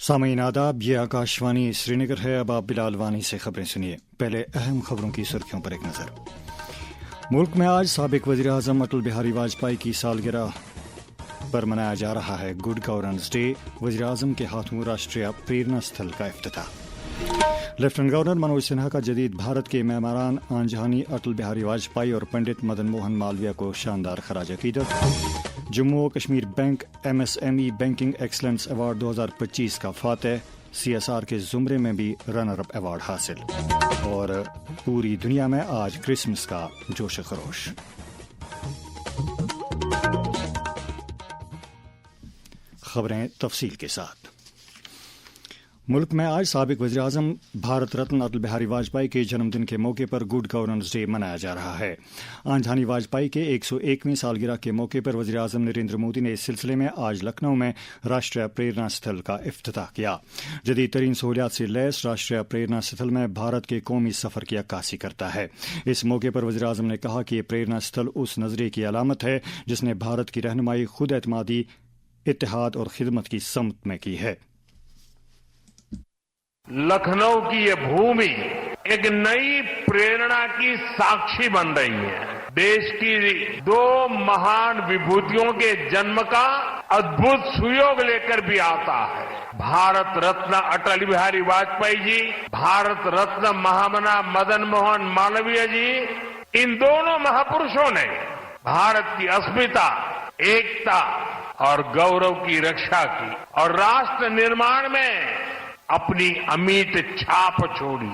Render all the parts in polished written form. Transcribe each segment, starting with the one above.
सामीन आदाब, ये आकाशवाणी श्रीनगर है। अब आप बिलाल वानी से खबरें सुनिए। पहले अहम खबरों की सुर्खियों पर एक नजर। मुल्क में आज साबिक वज़ीर आज़म अटल बिहारी वाजपेयी की सालगिरह पर मनाया जा रहा है गुड गवर्नेंस डे। वज़ीर आज़म के हाथों राष्ट्रीय प्रेरणा स्थल का इफ्तिताह। लेफ्टिनेंट गवर्नर मनोज सिन्हा का जदीद भारत के मेहमान आंजहानी अटल बिहारी वाजपेयी और पंडित मदन मोहन मालवीय को शानदार खराज अकीदत। जम्मू और Kashmir bank MSME banking excellence award 2025 का फातेह। CSR के जुमरे में भी रनर अप अवार्ड हासिल। और पूरी दुनिया में आज क्रिसमस का जोश खरोश। खबरें तफसील के साथ। मुल्क में आज साबिक वज़ीर आज़म भारत रत्न अटल बिहारी वाजपेयी के जन्मदिन के मौके पर गुड गवर्नेंस डे मनाया जा रहा है। आंजहानी वाजपेयी के 101वीं सालगिरह के मौके पर वज़ीर आज़म नरेंद्र मोदी ने इस सिलसिले में आज लखनऊ में राष्ट्रीय प्रेरणा स्थल का इफ्तिताह किया। जदीद तरीन सहूलियात से लैस राष्ट्रीय प्रेरणा स्थल में भारत के कौमी सफर की अक्कासी करता है। इस मौके पर वज़ीर आज़म ने कहा कि ये प्रेरणा स्थल उस नजरिए की अलामत है जिसने भारत की रहनुमाई खुद एतमादी, इत्तेहाद और खिदमत की समत में की है। लखनऊ की ये भूमि एक नई प्रेरणा की साक्षी बन रही है। देश की दो महान विभूतियों के जन्म का अद्भुत सुयोग लेकर भी आता है। भारत रत्न अटल बिहारी वाजपेयी जी, भारत रत्न महामना मदन मोहन मालवीय जी, इन दोनों महापुरुषों ने भारत की अस्मिता, एकता और गौरव की रक्षा की और राष्ट्र निर्माण में अपनी अमिट छाप छोड़ी।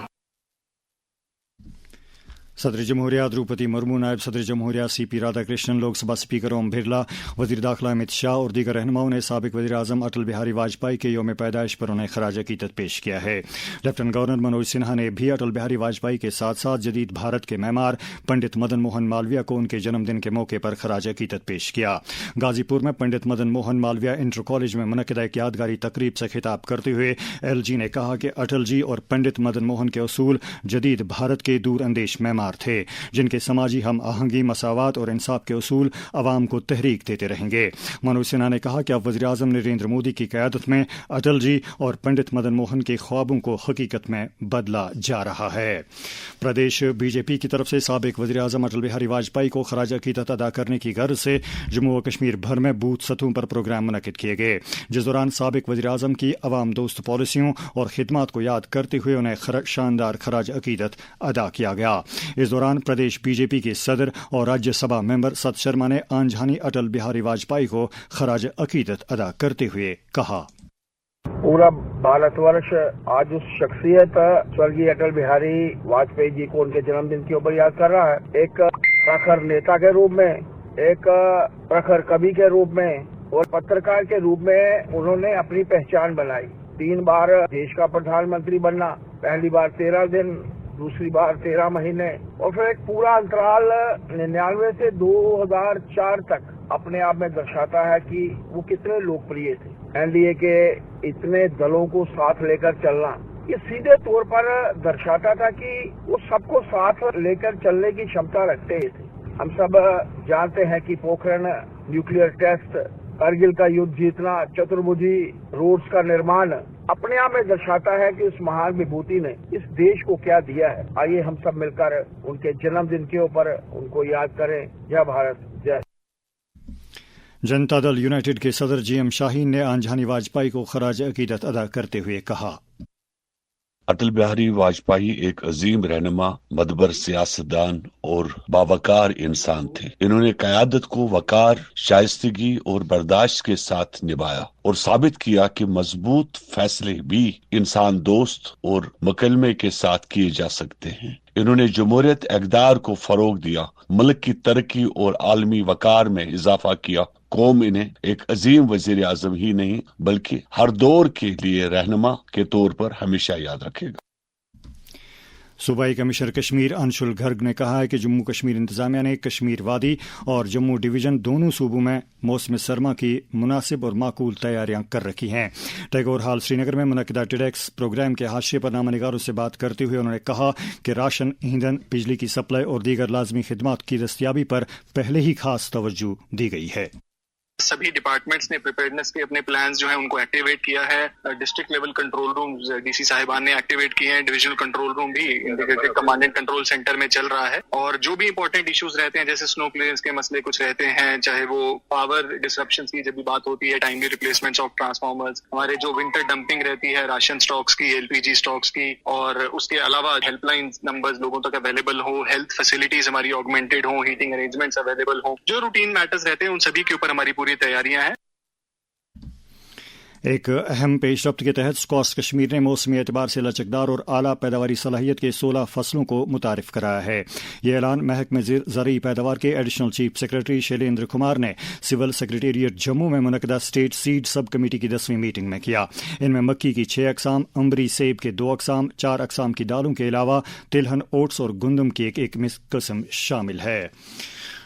सदर जमहूरिया द्रौपदी मुर्मू, नायब सदर जमहूरिया CP राधाकृष्णन, लोकसभा स्पीकर ओम बिरला, वज़ीर दाखिला अमित शाह और दीगर रहनुमाओं ने साबिक वज़ीर आज़म अटल बिहारी वाजपेयी के यौम पैदाइश पर उन्हें खराज अकीदत पेश किया है। लेफ्टिनेंट गवर्नर मनोज सिन्हा ने भी अटल बिहारी वाजपेयी के साथ साथ जदीद भारत के मेहमान पंडित मदन मोहन मालवीय को उनके जन्मदिन के मौके पर खराज अकीदत पेश किया। गाजीपुर में पंडित मदन मोहन मालवीय इंटर कॉलेज में मुनक्किदा एक यादगारी तकरीब से खिताब करते हुए LG ने कहा कि अटल जी और पंडित मदन मोहन के उसूल जदीद भारत के दूर अंदेश मेहमान थे, जिनके समाजी हम आहंगी, मसावात और इंसाफ के उसूल अवाम को तहरीक देते रहेंगे। मनोज सिन्हा ने कहा कि अब वज़ीर आज़म नरेंद्र मोदी की क़यादत में अटल जी और पंडित मदन मोहन के ख्वाबों को हकीकत में बदला जा रहा है। प्रदेश BJP की तरफ से साबिक वज़ीर आज़म अटल बिहारी वाजपेयी को खराज अकीदत अदा करने की गर्ज से जम्मू और कश्मीर भर में बूथ सतहों पर प्रोग्राम मुनक्किद किए गए, जिस दौरान साबिक वज़ीर आज़म की अवाम दोस्त पॉलिसियों और खिदमात को याद करते हुए उन्हें शानदार खराज अकीदत अदा किया गया। इस दौरान प्रदेश BJP के सदर और राज्यसभा मेंबर सत शर्मा ने आंजहानी अटल बिहारी वाजपेयी को खराज अकीदत अदा करते हुए कहा, पूरा भारतवर्ष आज उस शख्सियत स्वर्गीय अटल बिहारी वाजपेयी जी को उनके जन्मदिन के ऊपर याद कर रहा है। एक प्रखर नेता के रूप में, एक प्रखर कवि के रूप में और पत्रकार के रूप में उन्होंने अपनी पहचान बनाई। 3 बार देश का प्रधानमंत्री बनना, पहली बार 13 दिन, दूसरी बार 13 महीने और फिर एक पूरा अंतराल 99 से 2004 तक अपने आप में दर्शाता है कि वो कितने लोकप्रिय थे। NDA के इतने दलों को साथ लेकर चलना, ये सीधे तौर पर दर्शाता था कि वो सबको साथ लेकर चलने की क्षमता रखते थे। हम सब जानते हैं कि पोखरण न्यूक्लियर टेस्ट, कारगिल का युद्ध जीतना, चतुर्भुजी रोड्स का निर्माण अपने आप में दर्शाता है कि उस महान विभूति ने इस देश को क्या दिया है। आइए हम सब मिलकर उनके जन्मदिन के ऊपर उनको याद करें। जय भारत, जय। जनता दल यूनाइटेड के सदर GM शाहीन ने आंजहानी वाजपेयी को खराज अकीदत अदा करते हुए कहा, अटल बिहारी वाजपेयी एक अजीम रहनुमा, मदबर सियासतदान और बावकार इंसान थे। इन्होंने क़यादत को वकार, शाइस्तगी और बर्दाश्त के साथ निभाया और साबित किया कि मजबूत फैसले भी इंसान दोस्त और मुकलमे के साथ किए जा सकते हैं। इन्होंने जमहूरियत इक़दार को फरोग दिया, मुल्क की तरक्की और आलमी वकार में इजाफा किया। कौम इन्हें एक अजीम वज़ीर आज़म ही नहीं बल्कि हर दौर के लिए रहनुमा के तौर पर हमेशा याद रखेगा। सूबाई कमिश्नर कश्मीर अंशुल गर्ग ने कहा है कि जम्मू कश्मीर इंतजामिया ने कश्मीर वादी और जम्मू डिवीजन दोनों सूबों में मौसम सरमा की मुनासिब और माकूल तैयारियां कर रखी हैं। टैगोर हाल श्रीनगर में मुनक्किदा TEDx प्रोग्राम के हाशिए पर नामनिगारों से बात करते हुए उन्होंने कहा कि राशन, ईंधन, बिजली की सप्लाई और दीगर लाजमी खिदमात की दस्तयाबी पर पहले ही खास तवज्जो दी गई है। سبھی ڈپارٹمنٹس نے پریپیئرنس کے اپنے پلانز جو ہیں ان کو ایکٹیویٹ کیا ہے. District level control rooms D C صاحبان نے ایکٹیویٹ کیے ہیں. ڈویژنل کنٹرول روم بھی integrated command and control centre میں چل رہا ہے. اور جو بھی امپورٹنٹ ایشوز رہتے ہیں جیسے سنو کلیئرنس کے مسئلے کچھ رہتے ہیں, چاہے وہ پاور ڈسرپشنس کی جب بھی بات ہوتی ہے, ٹائملی ریپلیسمنٹس آف ٹرانسفارمرز, ہمارے جو ونٹر ڈمپنگ رہتی ہے راشن سٹاکس کی, ایل پی جی سٹاکس کی, اور اس کے علاوہ ہیلپ لائن نمبرز لوگوں تک اویلیبل ہو, ہیلتھ فیسلٹیز ہماری آگمنٹڈ ہوں, ہیٹنگ ارینجمنٹس اویلیبل ہوں, جو روٹین میٹرز رہتے ہیں ان سبھی کے اوپر ہماری پوری تیاریاں ہیں. ایک اہم پیش رفت کے تحت اسکواش کشمیر نے موسمی اعتبار سے لچکدار اور اعلیٰ پیداواری صلاحیت کے 16 فصلوں کو متعارف کرایا ہے. یہ اعلان محکمہ زرعی پیداوار کے additional chief secretary Shailendra Kumar نے سول سیکرٹریٹ جموں میں منعقدہ اسٹیٹ سیڈ سب کمیٹی کی 10ویں میٹنگ میں کیا. ان میں مکی کی 6 اقسام, امبری سیب کے 2 اقسام, 4 اقسام کی دالوں کے علاوہ تلہن, اوٹس اور گندم کی ایک قسم شامل ہے.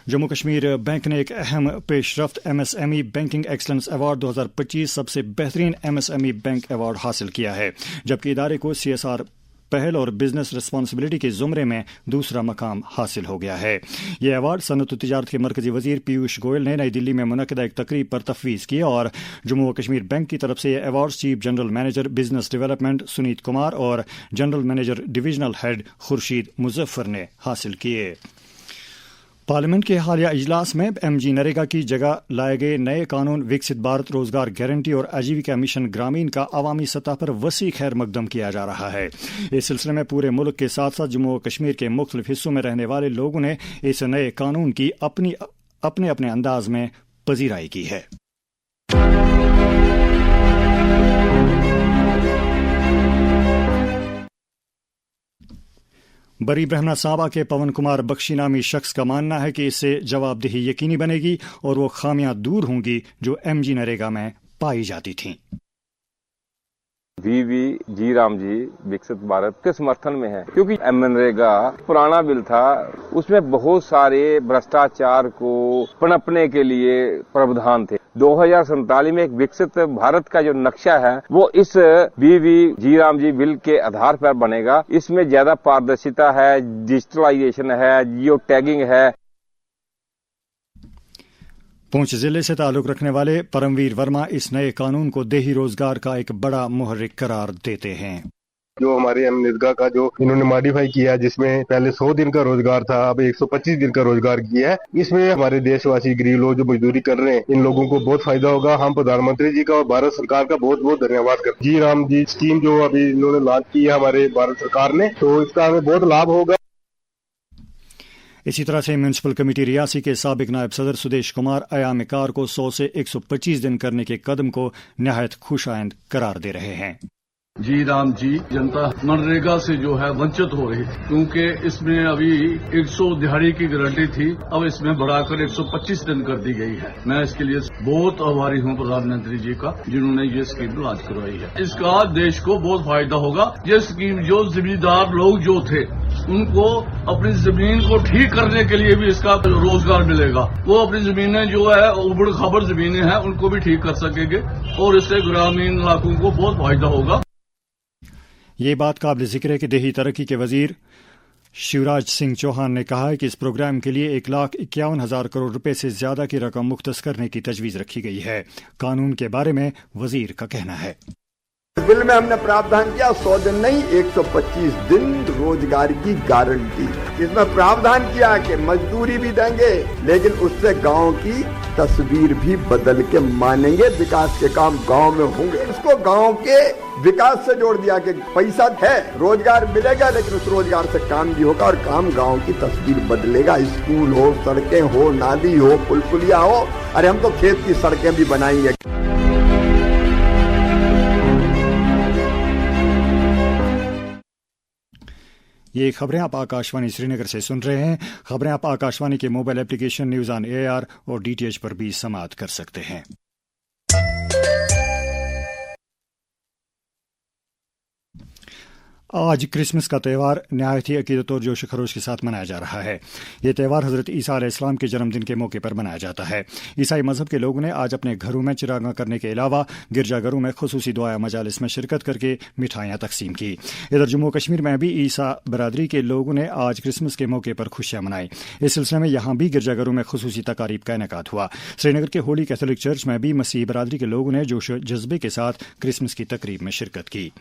جموں کشمیر بینک نے ایک اہم پیش رفت M S M E banking excellence award 2025 سب سے بہترین M S M E bank award حاصل کیا ہے, جبکہ ادارے کو سی ایس آر پہل اور بزنس رسپانسبلٹی کے زمرے میں دوسرا مقام حاصل ہو گیا ہے. یہ ایوارڈ صنعت و تجارت کے مرکزی وزیر پیوش گوئل نے نئی دلی میں منعقدہ ایک تقریب پر تفویض کی, اور جموں و کشمیر بینک کی طرف سے یہ award chief general manager business development Suneet Kumar اور general manager divisional head Khurshid Muzaffar نے حاصل کیے. پارلیمنٹ کے حالیہ اجلاس میں ایم جی نریگا کی جگہ لائے گئے نئے قانون وکست بھارت روزگار گارنٹی اور آجیویکا مشن گرامین کا عوامی سطح پر وسیع خیر مقدم کیا جا رہا ہے. اس سلسلے میں پورے ملک کے ساتھ ساتھ جموں و کشمیر کے مختلف حصوں میں رہنے والے لوگوں نے اس نئے قانون کی اپنے انداز میں پذیرائی کی ہے. بری برہمنا صابہ کے پون کمار بخشی نامی شخص کا ماننا ہے کہ اس سے جواب دہی یقینی بنے گی اور وہ خامیاں دور ہوں گی جو ایم جی نریگا میں پائی جاتی تھیں. وی جی رام جی وکست بھارت کے سمرتھن میں ہے, کیونکہ ایم نریگا پرانا بل تھا, اس میں بہت سارے بھرشٹاچار کو پنپنے کے لیے پراودھان تھے. 2047 میں ایک وکست بھارت کا جو نقشہ ہے وہ اس وی جی رام جی بل کے آدھار پر بنے گا. اس میں زیادہ پاردرشتا ہے, ڈیجیٹلائزیشن ہے, جیو ٹیگنگ ہے. پونچھ ضلع سے تعلق رکھنے والے پرمویر ورما اس نئے قانون کو دیہی روزگار کا ایک بڑا محرک قرار دیتے ہیں. جو ہمارے ایم نرگا کا جو انہوں نے ماڈیفائی کیا ہے, جس میں پہلے 100 دن کا روزگار تھا, اب 125 دن کا روزگار کیا ہے. اس میں ہمارے دیش واسی غریب لوگ جو مزدوری کر رہے ہیں ان لوگوں کو بہت فائدہ ہوگا. ہم پردھان منتری جی کا اور بھارت سرکار کا بہت بہت دھنیہ واد کرتے ہیں. جی رام جی اسکیم جو ابھی انہوں نے لانچ کی ہے ہمارے بھارت سرکار نے, تو اس کا ہمیں بہت لابھ ہوگا. اسی طرح سے میونسپل کمیٹی ریاسی کے سابق نائب صدر سدیش کمار ایام کار کو 100 سے 125 دن کرنے کے قدم کو نہایت خوش آئند قرار دے رہے ہیں. جی رام جی جنتا منریگا سے جو ہے ونچت ہو رہی تھی, کیونکہ اس میں ابھی 100 دہاڑی کی گارنٹی تھی, اب اس میں بڑھا کر 125 دن کر دی گئی ہے. میں اس کے لیے بہت آبھاری ہوں پردھان منتری جی کا جنہوں نے یہ اسکیم لانچ کروائی ہے. اس کا دیش کو بہت فائدہ ہوگا. یہ اسکیم جو زمیندار لوگ جو تھے ان کو اپنی زمین کو ٹھیک کرنے کے لیے بھی اس کا روزگار ملے گا. وہ اپنی زمینیں جو ہے ابڑ خبر زمینیں ہیں ان کو بھی ٹھیک کر سکیں گے, اور اس سے گرامین علاقوں کو بہت فائدہ ہوگا. یہ بات قابل ذکر ہے کہ دیہی ترقی کے وزیر شیوراج سنگھ چوہان نے کہا ہے کہ اس پروگرام کے لیے 1,51,000 کروڑ روپے سے زیادہ کی رقم مختص کرنے کی تجویز رکھی گئی ہے. قانون کے بارے میں وزیر کا کہنا ہے, بل میں ہم نے پراودھان کیا 100 دن نہیں 125 دن روزگار کی گارنٹی. اس میں پراودھان کیا کہ مزدوری بھی دیں گے لیکن اس سے گاؤں کی تصویر بھی بدل کے مانیں گے. وکاس کے کام گاؤں میں ہوں گے. اس کو گاؤں کے وکاس سے جوڑ دیا کہ پیسہ ہے, روزگار ملے گا, لیکن اس روزگار سے کام بھی ہوگا اور کام گاؤں کی تصویر بدلے گا. اسکول ہو, سڑکیں ہو, نالی ہو, پل پلیا ہو, ارے ہم تو کھیت کی سڑکیں بھی بنائیں گے. یہ خبریں آپ آکاشوانی سری نگر سے سن رہے ہیں. خبریں آپ آکاشوانی کے mobile application news on A I R D T H پر بھی سماعت کر سکتے ہیں. आज क्रिसमस का त्यौहार नहायत ही अकीदत और जोश खरोश के साथ मनाया जा रहा है। ये त्यौहार हज़रत ईसा अलैहिस्सलाम के जन्मदिन के मौके पर मनाया जाता है। ईसाई मजहब के लोगों ने आज अपने घरों में चिरागां करने के अलावा गिरजाघरों में खुसूसी दुआ मजालिस में शिरकत करके मिठाइयाँ तकसीम की। इधर जम्मू कश्मीर में भी ईसा बरादरी के लोगों ने आज क्रिसमस के मौके पर खुशियाँ मनाई। इस सिलसिले में यहाँ भी गिरजाघरों में खुसूसी तकारीब का इनेकाद हुआ। श्रीनगर के होली कैथोलिक चर्च में भी मसीह बरादरी के लोगों ने जोश जज्बे के साथ क्रिसमस की तकरीब में शिरकत की।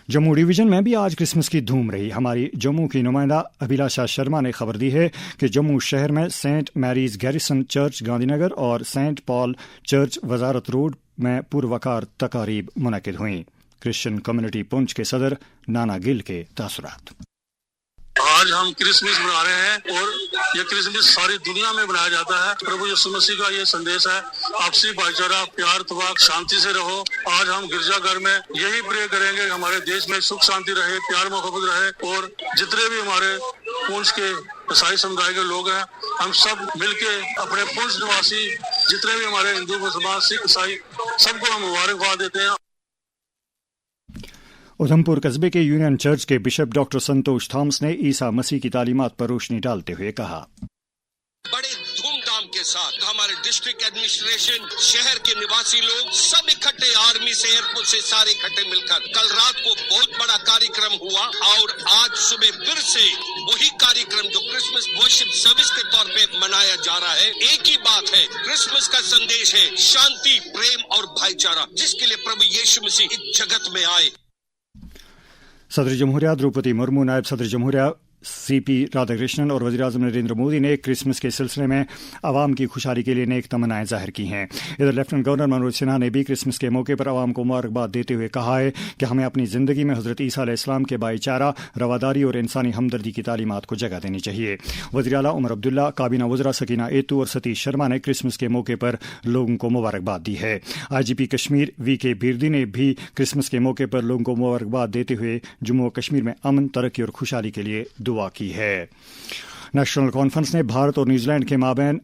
जम्मू डिवीजन में भी आज क्रिसमस की धूम रही। हमारी जम्मू की नुमाइंदा अभिलाषा शर्मा ने खबर दी है कि जम्मू शहर में Saint Mary's garrison church Gandhinagar और Saint Paul church Wazarat road में पुरवकार तकारीब मुनक्किद हुई। क्रिश्चियन कम्युनिटी पुंछ के सदर नाना गिल के तासुरात। आज हम क्रिसमस मना रहे हैं और ये क्रिसमस सारी दुनिया में मनाया जाता है। प्रभु यीशु मसीह का ये संदेश है, आपसी भाईचारा, प्यार, तवाक, शांति से रहो। आज हम गिरजाघर में यही प्रे करेंगे कि हमारे देश में सुख शांति रहे, प्यार मोहब्बत रहे और जितने भी हमारे पुंछ के ईसाई समुदाय के लोग हैं, हम सब मिलके अपने पुंछ निवासी जितने भी हमारे हिंदू मुसलमान सिख ईसाई सबको हम मुबारकबाद देते हैं। उधमपुर कस्बे के यूनियन चर्च के बिशप डॉक्टर संतोष थॉमस ने ईसा मसीह की तालीमात पर रोशनी डालते हुए कहा, बड़े धूमधाम के साथ हमारे डिस्ट्रिक्ट एडमिनिस्ट्रेशन, शहर के निवासी लोग सब इकट्ठे, आर्मी से, एयरफोर्स से सारे इकट्ठे मिलकर कल रात को बहुत बड़ा कार्यक्रम हुआ और आज सुबह फिर से वही कार्यक्रम जो क्रिसमस वर्शिप सर्विस के तौर पे मनाया जा रहा है। एक ही बात है, क्रिसमस का संदेश है शांति, प्रेम और भाईचारा, जिसके लिए प्रभु यीशु मसीह इस जगत में आए। सदर जमहूरिया द्रौपदी मुर्मू, नायब सदर जमहूरिया सीपी राधाकृष्णन और वज़ीर-ए-आज़म नरेंद्र मोदी ने क्रिसमस के सिलसिले में आवाम की खुशहाली के लिए नेक तमन्नाएं जाहिर की हैं। इधर लेफ्टिनेंट गवर्नर मनोज सिन्हा ने भी क्रिसमस के मौके पर आवाम को मुबारकबाद देते हुए कहा है कि हमें अपनी ज़िंदगी में हज़रत ईसा अलैहिस्सलाम के भाईचारा, रवादारी और इंसानी हमदर्दी की तालीमात को जगह देनी चाहिए। वज़ीर आला उमर अब्दुल्ला, काबीना वज़रा सकीना एतू और सतीश शर्मा ने क्रिसमस के मौके पर लोगों को मुबारकबाद दी है। IGP कश्मीर VK बिरदी ने भी क्रिसमस के मौके पर लोगों को मुबारकबाद देते हुए जम्मू और कश्मीर में अमन, तरक्की और खुशहाली के लिए दुआ की है। नेशनल कॉन्फ्रेंस ने भारत और न्यूजीलैंड के माबैन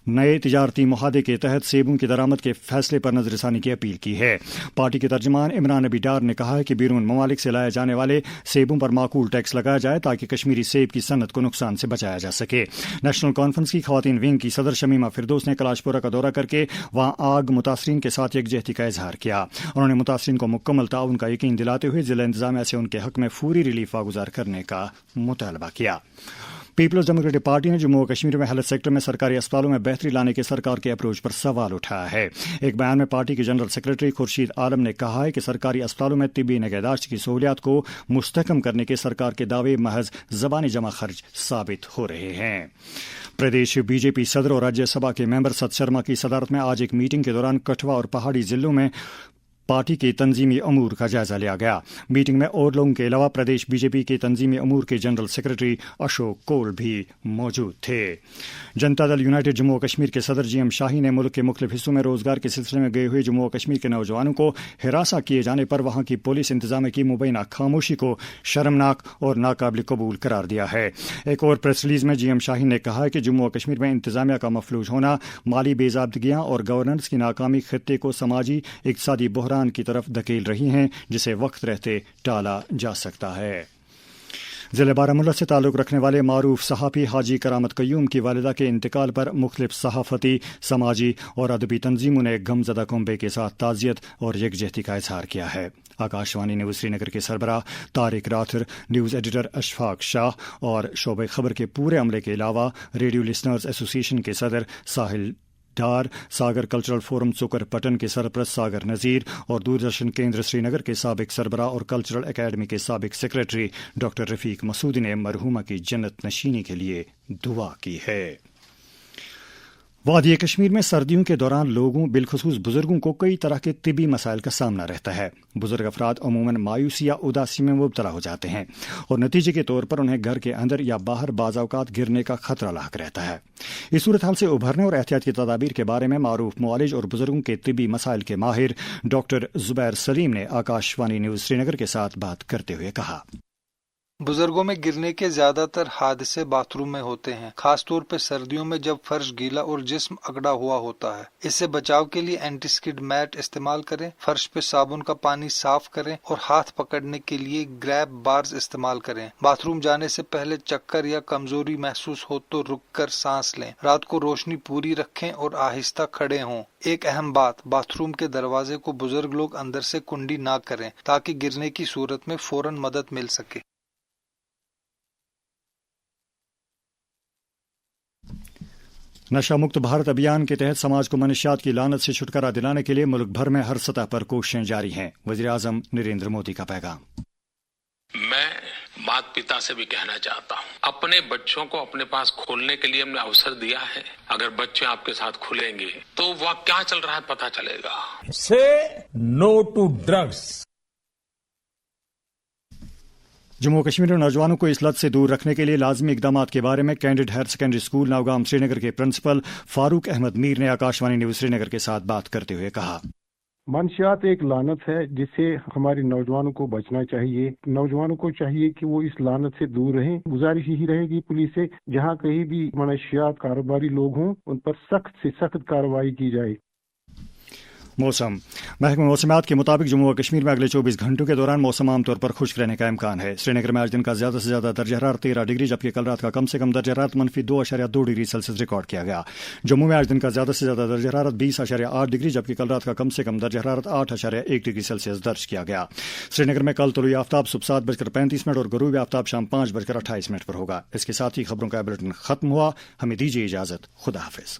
नए तिजारती मुहादे के तहत सेबों की दरामद के फैसले पर नजरसानी की अपील की है। पार्टी के तर्जमान इमरान नबी डार ने कहा है कि बैरून ममालिक से लाए जाने वाले सेबों पर माकूल टैक्स लगाया जाए ताकि कश्मीरी सेब की सनत को नुकसान से बचाया जा सके। नेशनल कॉन्फ्रेंस की खवातीन विंग की सदर शमीमा फिरदौस ने कलाशपुरा का दौरा करके वहां आग मुतासरीन के साथ यकजहती का इजहार किया। उन्होंने मुतासरीन को मुकम्मल ताउन का यकीन दिलाते हुए जिला इंतजामिया से उनके हक में फौरी रिलीफ वागुजार करने का मुतालबा किया। पीपल्स डेमोक्रेटिक पार्टी ने जम्मू और कश्मीर में हेल्थ सेक्टर में सरकारी अस्पतालों में बेहतरी लाने के सरकार के अप्रोच पर सवाल उठाया है। एक बयान में पार्टी के जनरल सेक्रेटरी खुर्शीद आलम ने कहा है कि सरकारी अस्पतालों में तिब्बी निगहदाश्त की सहूलियात को मुस्तहकम करने के सरकार के दावे महज ज़बानी जमा खर्च साबित हो रहे हैं। प्रदेश बीजेपी सदर और राज्यसभा के मेंबर सत शर्मा की सदारत में आज एक मीटिंग के दौरान कठुआ और पहाड़ी जिलों में पार्टी के तंजीमी अमूर का जायजा लिया गया। मीटिंग में और लोगों के अलावा प्रदेश बीजेपी के तंजीमी अमूर के जनरल सेक्रेटरी अशोक कोल भी मौजूद थे। जनता दल यूनाइटेड जम्मू कश्मीर के सदर GM शाही ने मुल्क के मुख्तलिफ हिस्सों में रोजगार के सिलसिले में गए हुए जम्मू कश्मीर के नौजवानों को हिरासा किए जाने पर वहां की पुलिस इंतजाम की मुबैना खामोशी को शर्मनाक और नाकाबिल कबूल करार दिया है। एक और प्रेस रिलीज में GM शाही ने कहा है कि जम्मू कश्मीर में इंतजामिया का मफलूज होना, माली बेजाबदगियां और गवर्नेंस की नाकामी खित्ते को समाजी इक्तिसादी बहरान की तरफ धकेल रही हैं, जिसे वक्त रहते टाला जा सकता है। जिले बारामूला से ताल्लुक रखने वाले मारूफ सहाफ़ी हाजी करामत कयूम की वालिदा के इंतकाल पर मुख्तलिफ सहाफ़ती, समाजी और अदबी तंजीमों ने गमज़दा कुंबे के साथ ताज़ियत और यकजहती का इजहार किया है। आकाशवाणी न्यूज़ श्रीनगर के सरबराह तारिक राथर, न्यूज़ एडिटर अशफाक शाह और शोबे खबर के पूरे अमले के अलावा रेडियो लिसनर्स एसोसिएशन के सदर साहिल डार, सागर कल्चरल फोरम सुकर पटन के सरपरस्त सागर नज़ीर और दूरदर्शन केंद्र श्रीनगर के साबिक सरबराह और कल्चरल एकेडमी के साबिक सेक्रेटरी डॉक्टर रफीक मसूदी ने मरहूमा की जन्नत नशीनी के लिए दुआ की है। वादी कश्मीर में सर्दियों के दौरान लोगों, बिलखुसूस बुजुर्गों को कई तरह के तिबी मसाइल का सामना रहता है। बुजुर्ग अफराद अमूमन मायूसी या उदासी में मुब्तला हो जाते हैं और नतीजे के तौर पर उन्हें घर के अंदर या बाहर बाज़ औक़ात गिरने का खतरा लाक रहता है। इस सूरत हाल से उभरने और एहतियात की तदाबीर के बारे में मारूफ मुआलिज और बुजुर्गों के तिबी मसाइल के माहिर डॉक्टर जुबैर सलीम ने आकाशवाणी न्यूज़ श्रीनगर के साथ बात करते हुए कहा, بزرگوں میں گرنے کے زیادہ تر حادثے باتھ روم میں ہوتے ہیں، خاص طور پہ سردیوں میں جب فرش گیلا اور جسم اگڑا ہوا ہوتا ہے۔ اس سے بچاؤ کے لیے اینٹی اسکڈ میٹ استعمال کریں، فرش پہ صابن کا پانی صاف کریں اور ہاتھ پکڑنے کے لیے گریب بارز استعمال کریں۔ باتھ روم جانے سے پہلے چکر یا کمزوری محسوس ہو تو رک کر سانس لیں۔ رات کو روشنی پوری رکھیں اور آہستہ کھڑے ہوں۔ ایک اہم بات، باتھ روم کے دروازے کو بزرگ لوگ اندر سے کنڈی نہ کریں تاکہ گرنے کی صورت میں فوراً مدد مل سکے۔ نشہ مکت بھارت ابھیان کے تحت سماج کو منشیات کی لعنت سے چھٹکارا دلانے کے لیے ملک بھر میں ہر سطح پر کوششیں جاری ہیں۔ وزیر اعظم نریندر مودی کا پیغام۔ میں مات پتا سے بھی کہنا چاہتا ہوں، اپنے بچوں کو اپنے پاس کھولنے کے لیے ہم نے اوسر دیا ہے۔ اگر بچے آپ کے ساتھ کھلیں گے تو وہ کیا چل رہا ہے پتہ چلے گا۔ سے نو ٹو ڈرگس۔ جموں و کشمیر میں نوجوانوں کو اس لت سے دور رکھنے کے لیے لازمی اقدامات کے بارے میں candid higher secondary school Nowgam سری نگر کے پرنسپل فاروق احمد میر نے آکاشوانی نیوز سری نگر کے ساتھ بات کرتے ہوئے کہا، منشیات ایک لعنت ہے جس سے ہمارے نوجوانوں کو بچنا چاہیے۔ نوجوانوں کو چاہیے کہ وہ اس لعنت سے دور رہیں۔ گزارش یہی رہے گی پولیس سے، جہاں کہیں بھی منشیات کاروباری لوگ ہوں ان پر سخت سے سخت کارروائی کی جائے۔ موسم۔ محکمہ موسمیات کے مطابق جموں و کشمیر میں اگلے 24 گھنٹوں کے دوران موسم عام طور پر خشک رہنے کا امکان ہے۔ سری نگر میں آج دن کا زیادہ سے زیادہ درجہ حرارت 13 ڈگری جبکہ کل رات کا کم سے کم درجہ حرارت -2.2 ڈگری سیلسیس ریکارڈ کیا گیا۔ جموں میں آج دن کا زیادہ سے زیادہ درجہ حرارت 20.8 ڈگری جبکہ کل رات کا کم سے کم درجہ حرارت 8.1 ڈگری سیلسیس درج کیا گیا۔ سری نگر میں کل طلوع آفتاب صبح 7:35 اور غروب آفتاب شام 5:28 پر ہوگا۔ اس کے ساتھ ہی خبروں کا بلیٹن ختم ہوا۔ ہمیں دیجیے اجازت۔ خدا حافظ۔